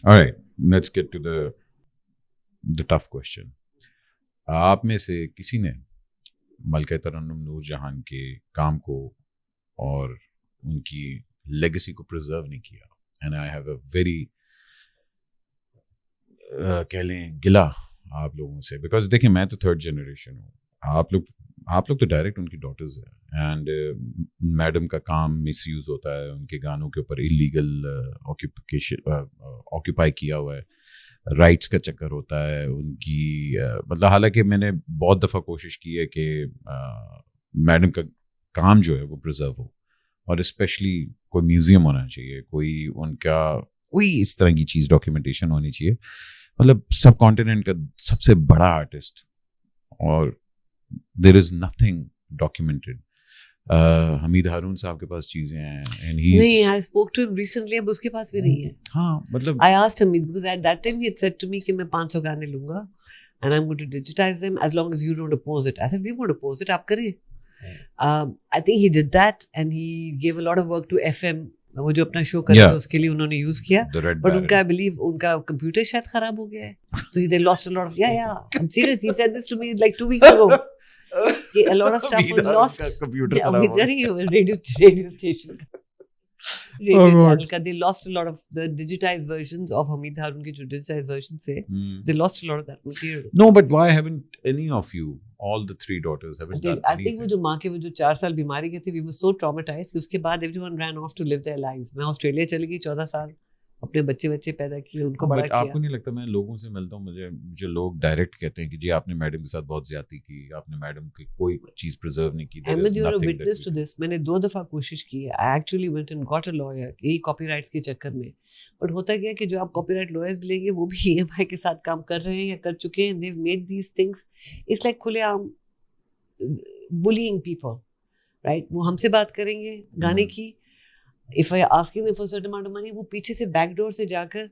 All right, let's get to the tough question. آپ میں سے کسی نے ملکہ ترنم نور جہان کے کام کو اور ان کی لیگسی کو پرزرو نہیں کیا. And I have a very کہہ لیں گلا آپ لوگوں سے, بیکاز دیکھیں میں تو تھرڈ جنریشن ہوں, آپ لوگ تو ڈائریکٹ ان کی ڈاٹرز ہیں. اینڈ میڈم کا کام مس یوز ہوتا ہے, ان کے گانوں کے اوپر ایلیگل آکوپائی کیا ہوا ہے, رائٹس کا چکر ہوتا ہے ان کی. مطلب حالانکہ میں نے بہت دفعہ کوشش کی ہے کہ میڈم کا کام جو ہے وہ پرزرو ہو, اور اسپیشلی کوئی میوزیم ہونا چاہیے, کوئی ان کا کوئی اس طرح کی چیز ڈاکیومنٹیشن ہونی چاہیے. مطلب سب کانٹیننٹ کا سب سے بڑا آرٹسٹ, اور دیر از نتھنگ ڈاکیومنٹڈ. حمید ہارون صاحب کے پاس چیزیں ہیں, نہیں, I spoke to him recently, اب اس کے پاس بھی نہیں ہے. ہاں مطلب I asked him because at that time he had said to me کہ میں 500 گانے لوں گا and I'm going to digitize them as long as you don't oppose it. I said we won't oppose it, آپ کریے. I think he did that and he gave a lot of work to FM, وہ جو اپنا شو کرتا ہے اس کے لیے انہوں نے یوز کیا, بٹ ان کا I believe ان کا کمپیوٹر شاید خراب ہو گیا ہے, so they lost a lot of I'm serious, he said this to me like 2 weeks ago. A lot of stuff was lost. Radio station ka, radio channel ka, they lost a lot of the digitized versions of Hamid Harun ke jo digitized versions se, they lost a lot of that material. No, but why haven't any of you, all the 3 daughters, haven't done anything? I think wo jo maa ke wo jo 4 saal bimari ke the, we were so traumatized ki uske baad everyone ran off to live their lives. main Australia chali gayi 14 saal, اپنے بچے پیدا کیے, ان کو بڑا کیا. آپ کو نہیں لگتا, میں لوگوں سے ملتا ہوں, مجھے لوگ ڈائریکٹ کہتے ہیں کہ جی آپ نے میڈم کے ساتھ بہت زیادتی کی, آپ نے میڈم کی کوئی چیز پرزرو نہیں کی. Ahmed you are a witness to this. میں نے 2 دفعہ کوشش کی ہے. I actually went and got a lawyer یہی کاپی رائٹس کے چکر میں, بٹ ہوتا کیا کہ جو آپ کاپی رائٹ لائرز بھی لیں گے وہ بھی EMI کے ساتھ کام کر رہے ہیں یا کر چکے ہیں. They've made these things, it's like کھلے عام بلینگ پیپل, رائٹ. وہ ہم سے بات کریں گے گانے کی, if I asking them for certain amount of money, وہ پیچھے سے بیک ڈور سے جا کر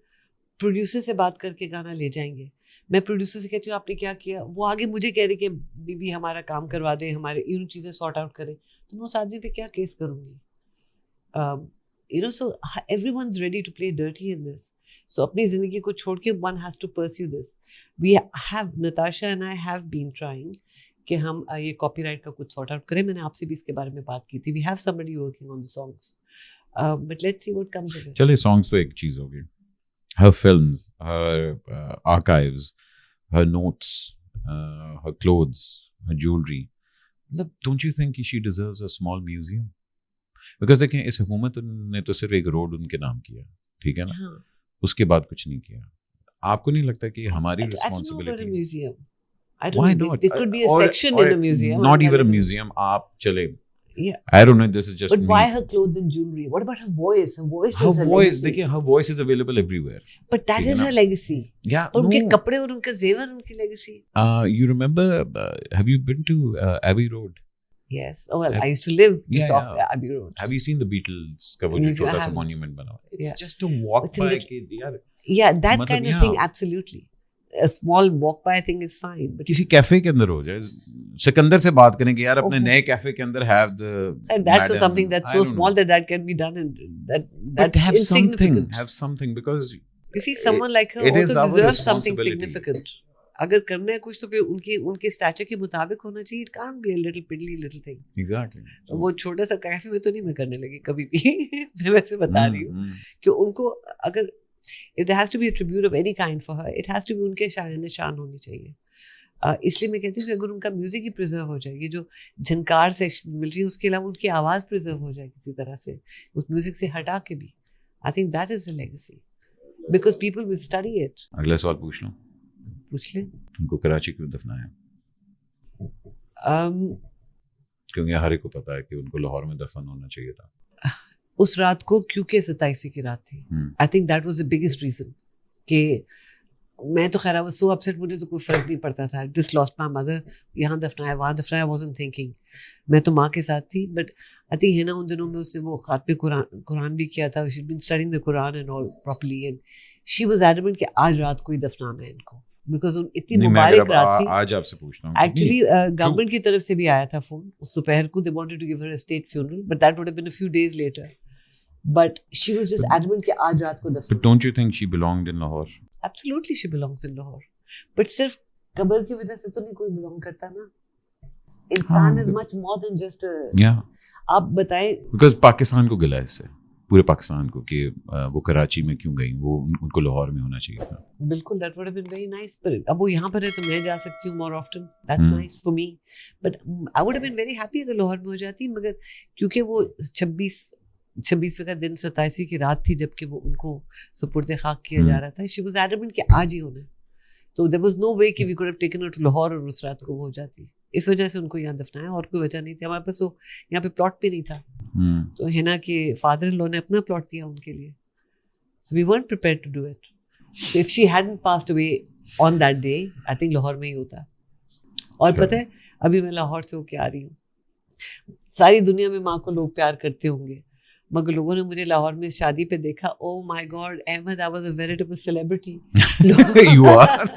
پروڈیوسر سے بات کر کے گانا لے جائیں گے. میں پروڈیوسر سے کہتی ہوں آپ نے کیا کیا, وہ آگے مجھے کہہ رہی کہ بی بی ہمارا کام کروا دیں, ہمارے ان چیزیں سارٹ آؤٹ کریں. تو میں اس آدمی پہ کیا کیس کروں گی؟ So everyone's ready to play dirty in this. So اپنی زندگی کو چھوڑ کے one has to pursue this. We have, Natasha and I have been trying کہ ہم یہ کاپی رائٹ کا کچھ سارٹ آؤٹ کریں. میں نے آپ سے بھی اس کے بارے میں بات کی تھی. We have somebody working on the songs. But let's see what comes of it. چلے songs تو ایک چیز ہوگی, her films, her archives, her notes, her clothes, her jewelry. Don't you think she deserves a small museum? Because دیکھیں اس حکومت نے تو صرف ایک روڈ ان کے نام کیا, ٹھیک ہے نا, اس کے بعد کچھ نہیں کیا. آپ کو نہیں لگتا کہ ہماری responsibility? Why not? There could be a section in a museum. Not even a museum. آپ چلے, yeah, I don't know, this is just but me. Why her clothes and jewelry? What about her voice? Her voice Her is her voice, legacy. دیکھیں her voice is available everywhere. But that is her legacy. Yeah, اور ان کے no. کپڑے اور ان کا زیور ان کی legacy. You remember, have you been to Abbey Road? Yes. Oh well, I used to live just off Abbey Road. Have you seen the Beatles کا وہ جو چھوٹا سا monument بنا ہوا ہے? It's just a walk by کے یار. Yeah, that kind of thing, absolutely. A small walk by thing is fine. But کسی کیفے کے اندر ہو جائے, سکندر سے بات کریں کہ یار اپنے نئے کیفے کے اندر have the, and that's something that's so small that can be done, and that have insignificant. Have something, because you see someone like her also deserves something significant. اگر کرنا ہے کچھ تو پھر ان کے اسٹیچر کے مطابق ہونا چاہیے. It can't be a little piddly little thing. Exactly. وہ چھوٹا سا کیفے میں تو نہیں میں کرنے لگی کبھی بھی. میں ویسے بتا رہی ہوں کہ ان کو اگر if there has to be a tribute of any kind for her, it has to be ان کے شاعر شان ہونی چاہیے. اس لیے میں کہتی ہوں کہ اگر ان کا میوزک ہی پرزرو ہو جائے, یہ جو جھنکار سیکشن مل رہی ہے اس کے علاوہ ان کی آواز پرزرو ہو جائے کسی طرح سے اس میوزک سے ہٹا کے بھی, I think that is a legacy because people will study it. اگلا سوال پوچھ لوں, پوچھ لیں. ان کو کراچی کیوں دفنایا؟ کیونکہ ہر ایک کو پتا ہے کہ ان کو لاہور میں دفن ہونا چاہیے تھا اس رات کو, کیونکہ 27ویں کی رات تھی. I think that was the biggest reason. کہ میں تو خیر واز سو اپسیٹ, مجھے تو کوئی فرق نہیں پڑتا تھا. دس لاسٹ مائی مدر, یہاں دفنایا وہاں دفنایا, آئی وازنٹ تھنکنگ. میں تو ماں کے ساتھ تھی. بٹ آئی تھنک ہے نا ان دنوں میں اس نے وہ خاتمے قرآن بھی کیا تھا. She been studying the Quran and all properly, and she was adamant کہ آج رات کو ہی دفنانا ہے ان کو, بیکاز اتنی مبارک رات تھی. آج آپ سے پوچھتا ہوں, ایکچولی گورنمنٹ کی طرف سے بھی آیا تھا فون اس دوپہر کو. They wanted to give her a state funeral, but that would have been a few days later. But she was just adamant کہ آج رات کو 10 But don't you think she belonged in Lahore? Absolutely she belongs in Lahore. But صرف قبر کی وجہ سے تو نہیں کوئی belong کرتا نا. انسان is much more than just a... Yeah. آپ بتائیں. Because پاکستان کو گلا ہے اس سے, پورے پاکستان کو, کہ وہ کراچی میں کیوں گئی, وہ ان کو لاہور میں ہونا چاہیے تھا. بالکل, that would have been very nice. But اب وہ یہاں پر ہے تو میں جا سکتی ہوں more often. That's nice for me. But I would have been very happy اگر لاہور میں ہو جاتی, مگر کیونکہ وہ 26 کا دن 27 کی رات تھی جب کہ وہ ان کو سپرد خاک کیا جا رہا تھا. She was adamant کہ آج ہی ہونا ہے. تو there was no way کہ we could have taken her to Lahore اور اس رات کو وہ ہو جاتی. اس وجہ سے ان کو یہاں دفنایا, اور کوئی وجہ نہیں تھی. ہمارے پاس تو یہاں پہ پلاٹ بھی نہیں تھا, تو ہینا کے فادر ان لو نے اپنا پلاٹ دیا ان کے لیے. So we weren't prepared to do it. So if she hadn't passed away on that day, I think Lahore میں ہی ہوتا. اور پتہ ہے ابھی میں لاہور سے ہو کے آ رہی ہوں. ساری دنیا میں ماں کو لوگ پیار کرتے ہوں گے, مگر لوگوں نے مجھے لاہور میں شادی پہ دیکھا. Oh my God, Ahmed, I was a veritable celebrity. You are.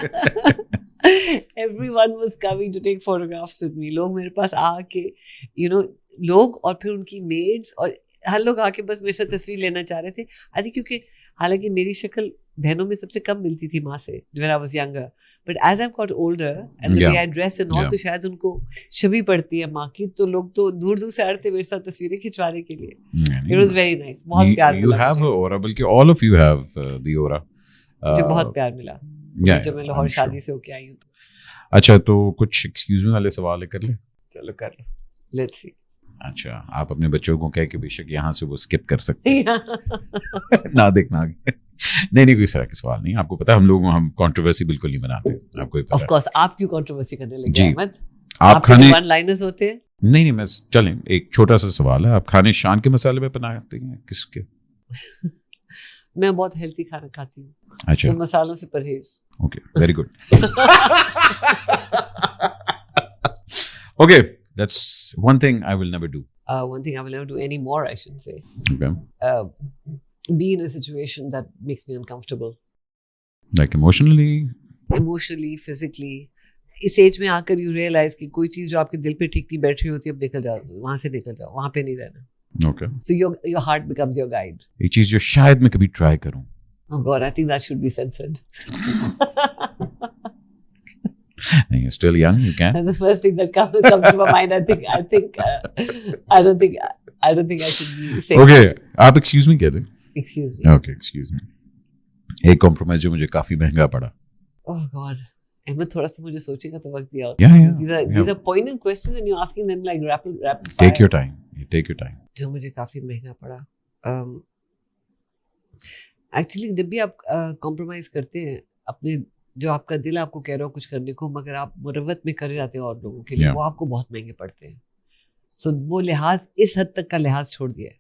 Everyone was coming to take photographs with me. لوگ میرے پاس آ کے لوگ, اور پھر ان کی میڈس, اور ہر لوگ آ کے بس میرے ساتھ تصویر لینا چاہ رہے تھے. آدھی کیونکہ حالانکہ میری شکل بہنوں میں سب سے کم ملتی تھی ماں سے when I was younger, but as I've got older and the way I dress and all, تو شاید ان کو شبیہ پڑتی ہے ماں کی, تو لوگ تو دور دور سے آ رہے تھے میرے ساتھ تصویریں کھنچوانے کے لیے. It was very nice. بہت پیار ملا. You have an aura, بلکہ all of you have the aura. مجھے بہت پیار ملا جب میں لاہور شادی سے ہو کے آئی ہوں. اچھا, تو کچھ ایکسکیوز می والے سوال کر لیں. چلو کر لو, لیٹس سی. اچھا, آپ اپنے بچوں کو کہہ کہ بے شک یہاں سے وہ اسکپ کر سکتے ہیں, نہ دیکھنا آگے. نہیں نہیں, کوئی اس طرح کے سوال نہیں. آپ کو پتا ہے ہم کنٹروورسی بالکل نہیں بناتے. آپ کو آف کورس آپ کیوں کنٹروورسی کرنے لگے جی, احمد؟ آپ کھانے ون لائنرز ہوتے ہیں. نہیں میں چلیں, ایک چھوٹا سا سوال ہے. آپ کھانے شان کے مسالے میں بناتے ہیں کس کے؟ میں بہت ہیلتھی کھانا کھاتی ہوں. اچھا, مسالوں سے پرہیز. Okay, very good. Okay, that's one thing I will never do. One thing I will never do anymore, I should say. Okay. Be in a situation that makes me uncomfortable. Like emotionally, physically. Us age میں آ کر you realise کہ کوئی چیز جو آپ کے دل پہ ٹھیک نہیں بیٹھ رہی ہوتی, اب نکل جاؤ, وہاں سے نکل جاؤ, وہاں پہ نہیں رہنا. Okay. So your heart becomes your guide. ایک چیز جو شاید میں کبھی ٹرائی کروں. Oh God, I think that should be censored. You're still young, you can. That's the first thing that comes to my mind. I don't think I should be saying. Okay, آپ excuse me کہہ دیں. Excuse me. Okay, excuse me. ایک compromise جو مجھے کافی مہنگا پڑا. Oh God. Ahmad تھوڑا سا مجھے سوچنے کا تو وقت دیا ہوتا. Yeah. These are poignant questions and you're asking them like rapid fire. Take your time. Take your time. جو مجھے کافی مہنگا پڑا. Actually جب بھی آپ compromise کرتے ہیں اپنے, جو آپ کا دل آپ کو کہہ رہا ہو کچھ کرنے کو, مگر آپ مروت میں کر جاتے ہیں اور لوگوں کے لیے, وہ آپ کو بہت مہنگے پڑتے ہیں. سو وہ لحاظ, اس حد تک کا لحاظ چھوڑ دیا ہے.